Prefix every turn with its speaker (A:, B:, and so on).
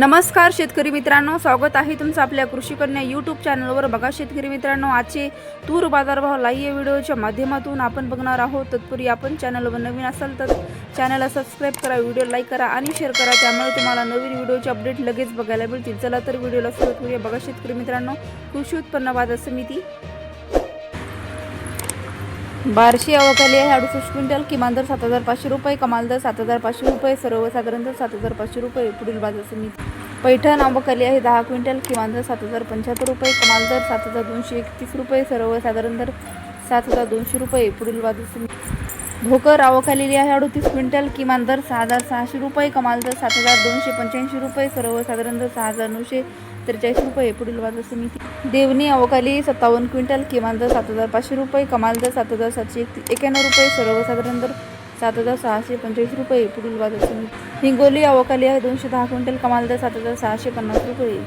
A: नमस्कार शेतकरी मित्रांनो, स्वागत आहे तुमचं आपल्या कृषी कन्या यूट्यूब चॅनलवर। बघा शेतकरी मित्रांनो, आजचे तूर बाजारभाव लाईव्ह व्हिडिओच्या माध्यमातून आपण बघणार आहोत। तत्पूर्वी आपण चॅनलवर नवीन असाल तर चॅनलला सबस्क्राईब करा, व्हिडिओ लाईक करा आणि शेअर करा, त्यामुळे तुम्हाला नवीन व्हिडिओचे अपडेट लगेच बघायला मिळतील। चला तर व्हिडिओला सुरुवात करूया। बघा शेतकरी मित्रांनो, कृषी उत्पन्न बाजार समिती बार्शी अवकाली आहे 68 क्विंटल, किमान दर 7500 रुपये, कमाल दर 7500 रुपये, सर्वसाधारण दर 7500 रुपये। पुढील बाजार समिती पैठण अवकाली आहे 10 क्विंटल, किमान दर 7075 रुपये, कमाल दर 7231 रुपये, सर्वसाधारण दर 7200 रुपये। पुढील बाजार समिती भोकर अवकालेली आहे 38 क्विंटल, किमान दर 6600 रुपये, कमाल दर 7285 रुपये, सर्वसाधारण दर 6943 रुपये। पुढील बाजार समिती देवणी अवकाली 57 क्विंटल, किमान दर 7500 रुपये, कमाल दर 7791 रुपये, सर्वसाधारण दर 7645 रुपये। पुढील बाजार समिती हिंगोली अवकाली आहे 210 क्विंटल, कमाल दर 7650 रुपये।